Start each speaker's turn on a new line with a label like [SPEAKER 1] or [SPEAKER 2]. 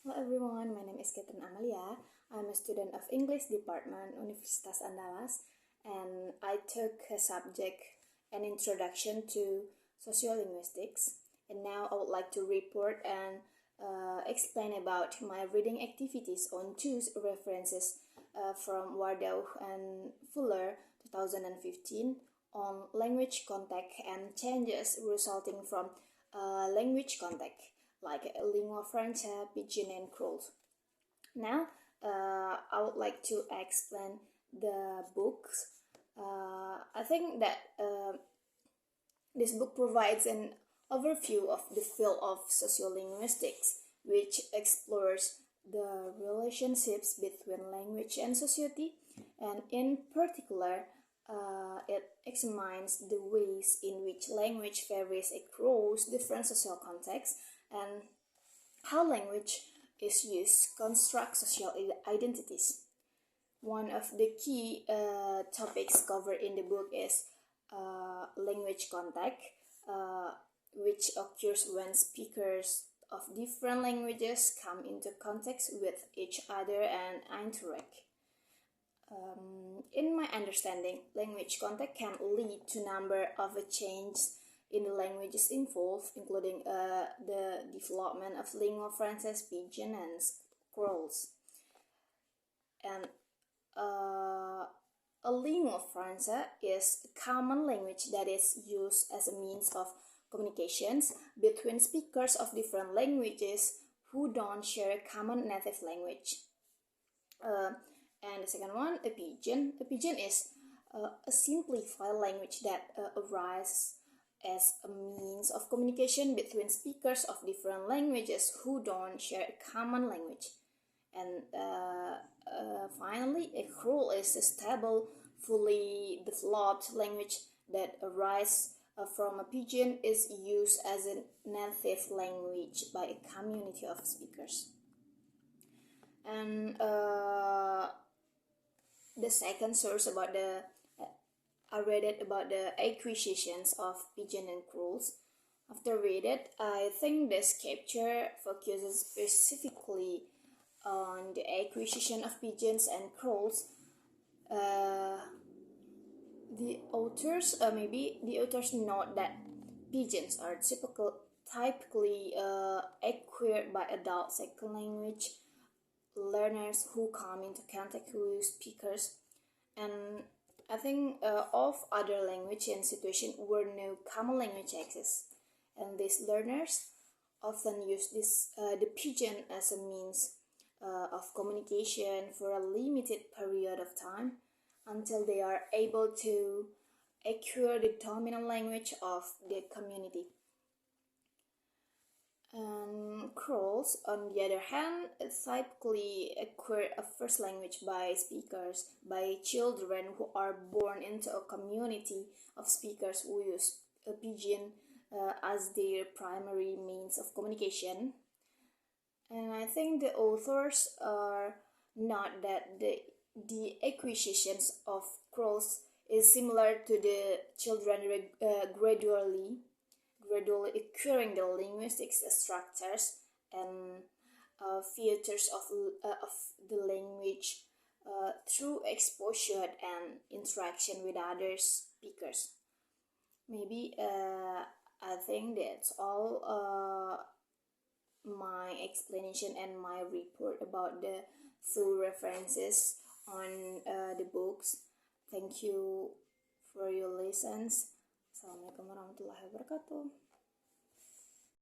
[SPEAKER 1] Hello everyone, my name is Catherine Amalia. I'm a student of English Department, Universitas Andalas, and I took a subject, an introduction to sociolinguistics. And now I would like to report and explain about my reading activities on two references from Wardow and Fuller 2015 on language contact and changes resulting from language contact, like Lingua, Franca, Pidgin, and Creole. Now, I would like to explain the books. I think that this book provides an overview of the field of sociolinguistics, which explores the relationships between language and society, and in particular, it examines the ways in which language varies across different social contexts and how language is used to construct social identities. One of the key topics covered in the book is language contact, which occurs when speakers of different languages come into contact with each other and interact. In my understanding, language contact can lead to a number of changes in the languages involved, including the development of Lingua, Franca, Pidgin, and Creole. And a Lingua Franca is a common language that is used as a means of communications between speakers of different languages who don't share a common native language. And the second one, a Pidgin. A Pidgin is a simplified language that arises as a means of communication between speakers of different languages who don't share a common language. And finally, a Creole is a stable, fully developed language that arises from a Pidgin, is used as a native language by a community of speakers. And the second source about I read it about the acquisitions of Pidgin and Creole. After read it, I think this chapter focuses specifically on the acquisition of Pidgins and Creoles. The authors note that Pidgins are typically acquired by adult second language learners who come into contact with speakers, and I think of other language and situation where no common language exists, and these learners often use the Pidgin as a means of communication for a limited period of time until they are able to acquire the dominant language of the community. And Creoles, on the other hand, typically acquire a first language by children who are born into a community of speakers who use a Pidgin as their primary means of communication. And I think the authors are not that the acquisitions of Creoles is similar to the children gradually acquiring the linguistic structures and features of the language through exposure and interaction with other speakers. Maybe I think that's all my explanation and my report about the two references on the books. Thank you for your listens. Assalamualaikum warahmatullahi wabarakatuh.